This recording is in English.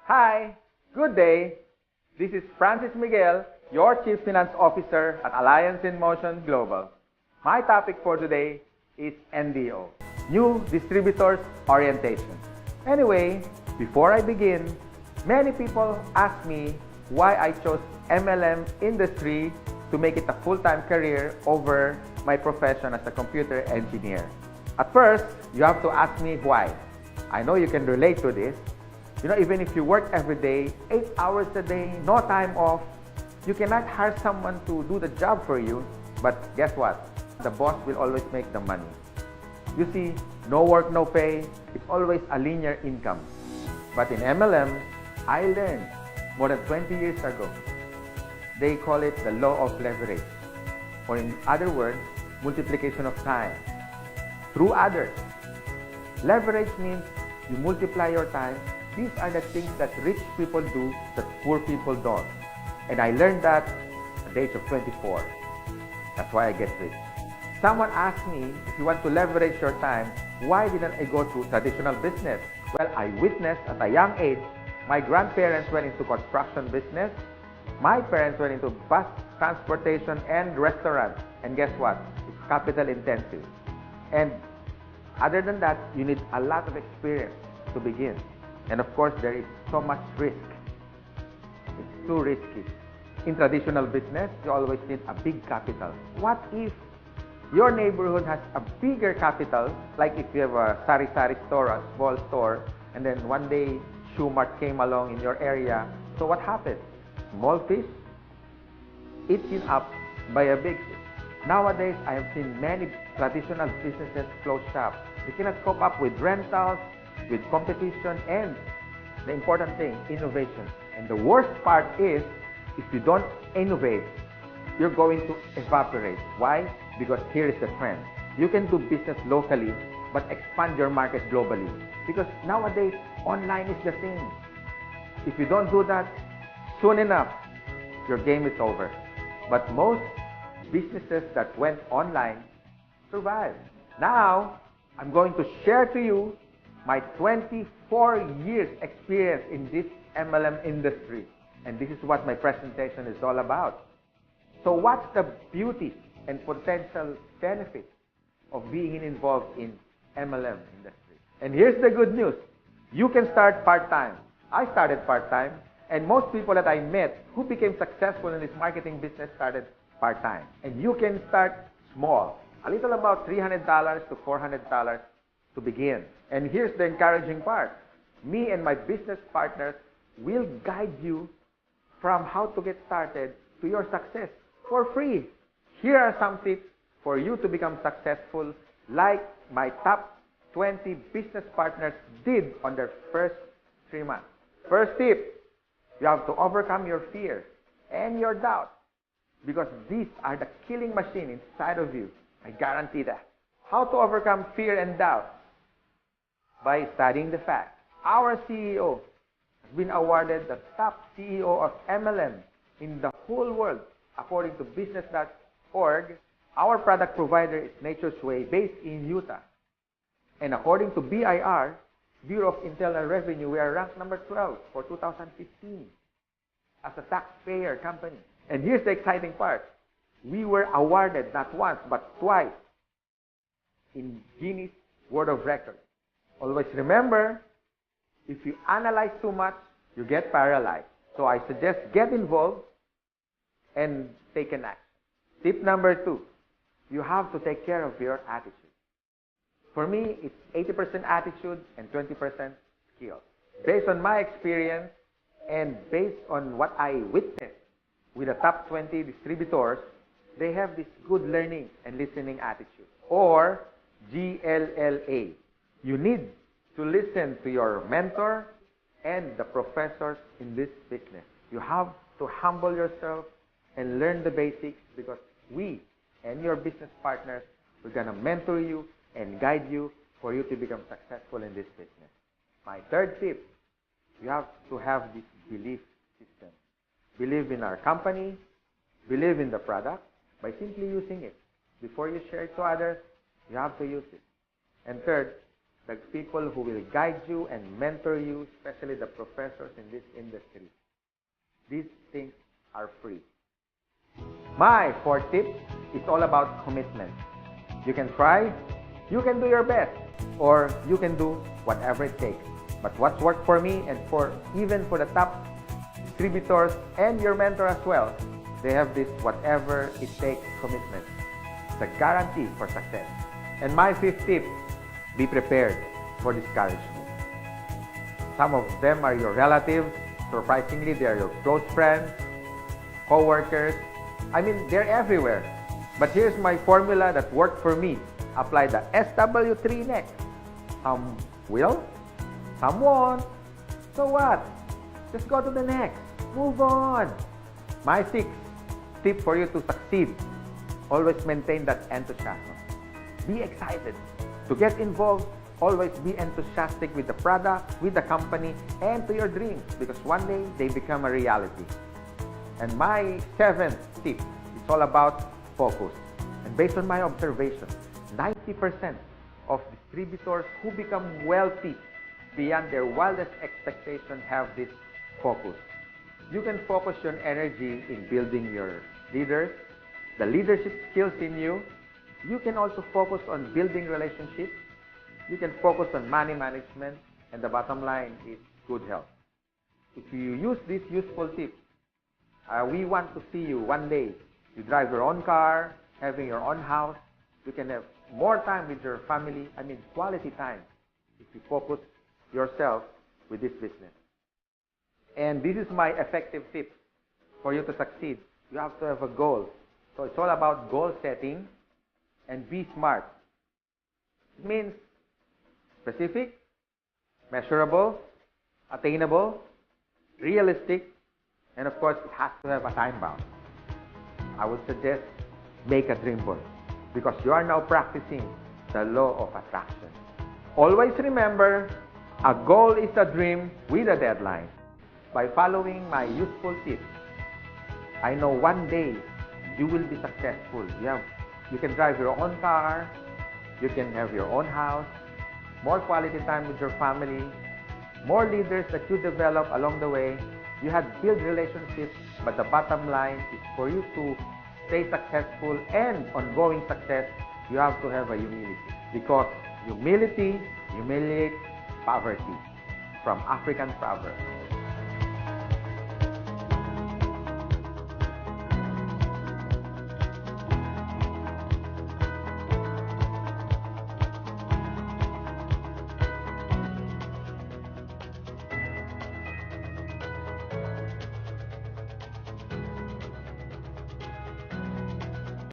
Hi, good day. This is Francis Miguel, your Chief Finance Officer at Alliance in Motion Global. My topic for today is NDO, New Distributors Orientation. Anyway, before I begin, many people ask me why I chose MLM industry to make it a full-time career over my profession as a computer engineer. At first, you have to ask me why. I know you can relate to this. Even if you work every day, 8 hours a day, no time off, you cannot hire someone to do the job for you. But guess what? The boss will always make the money. You see, no work, no pay. It's always a linear income. But in MLM, I learned more than 20 years ago. They call it the law of leverage. Or in other words, multiplication of time through others. Leverage means you multiply your time. These are the things that rich people do that poor people don't. And I learned that at the age of 24. That's why I get rich. Someone asked me, if you want to leverage your time, why didn't I go to traditional business? Well, I witnessed at a young age, my grandparents went into construction business. My parents went into bus transportation and restaurant. And guess what? It's capital intensive. And other than that, you need a lot of experience to begin. And of course, there is so much risk. It's too risky. In traditional business, you always need a big capital. What if your neighborhood has a bigger capital, like if you have a sari-sari store, a small store, and then one day Shoe Mart came along in your area. So what happened? Small fish eaten up by a big fish. Nowadays, I have seen many traditional businesses close shop. They cannot cope up with rentals, with competition, and the important thing, innovation. And the worst part is, if you don't innovate, you're going to evaporate. Why? Because here is the trend. You can do business locally, but expand your market globally. Because nowadays, online is the thing. If you don't do that, soon enough, your game is over. But most businesses that went online survived. Now, I'm going to share to you my 24 years experience in this MLM industry. And this is what my presentation is all about. So what's the beauty and potential benefits of being involved in MLM industry? And here's the good news. You can start part-time. I started part-time, and most people that I met who became successful in this marketing business started part-time. And you can start small, a little about $300 to $400 to begin. And here's the encouraging part. Me and my business partners will guide you from how to get started to your success for free. Here are some tips for you to become successful, like my top 20 business partners did on their first 3 months. First tip, you have to overcome your fear and your doubt, because these are the killing machine inside of you. I guarantee that. How to overcome fear and doubt? By studying the facts. Our CEO has been awarded the top CEO of MLM in the whole world, according to business.org. Our product provider is Nature's Way, based in Utah. And according to BIR, Bureau of Internal Revenue, we are ranked number 12 for 2015 as a taxpayer company. And here's the exciting part. We were awarded not once, but twice in Guinness World of Records. Always remember, if you analyze too much, you get paralyzed. So I suggest get involved and take an action. Tip number 2, you have to take care of your attitude. For me, it's 80% attitude and 20% skill. Based on my experience and based on what I witnessed with the top 20 distributors, they have this good learning and listening attitude, or GLLA. You need to listen to your mentor and the professors in this business. You have to humble yourself and learn the basics, because we and your business partners, we're going to mentor you and guide you for you to become successful in this business. My third tip, you have to have this belief system. Believe in our company, believe in the product by simply using it. Before you share it to others, you have to use it. And third, the people who will guide you and mentor you, especially the professors in this industry. These things are free. My fourth tip is all about commitment. You can try, you can do your best, or you can do whatever it takes. But what's worked for me and even for the top distributors and your mentor as well, they have this whatever it takes commitment. It's a guarantee for success. And my fifth tip, be prepared for discouragement. Some of them are your relatives. Surprisingly, they are your close friends, co-workers. I mean, they're everywhere. But here's my formula that worked for me. Apply the SW3 next. Some will, some won't. So what? Just go to the next. Move on. My sixth tip for you to succeed. Always maintain that enthusiasm. Be excited. To get involved, always be enthusiastic with the product, with the company, and to your dreams, because one day they become a reality. And my seventh tip is all about focus. And based on my observation, 90% of distributors who become wealthy beyond their wildest expectations have this focus. You can focus your energy in building your leaders, the leadership skills in you. You can also focus on building relationships. You can focus on money management, and the bottom line is good health. If you use these useful tips, we want to see you one day. You drive your own car, having your own house. You can have more time with your family. I mean, quality time if you focus yourself with this business. And this is my effective tip for you to succeed. You have to have a goal. So it's all about goal setting and be smart. It means specific, measurable, attainable, realistic, and of course, it has to have a time bound. I would suggest make a dream board because you are now practicing the law of attraction. Always remember, a goal is a dream with a deadline. By following my useful tips, I know one day you will be successful. You can drive your own car, you can have your own house, more quality time with your family, more leaders that you develop along the way. You have built relationships, but the bottom line is for you to stay successful and ongoing success, you have to have a humility. Because humility humiliates poverty, from African proverb.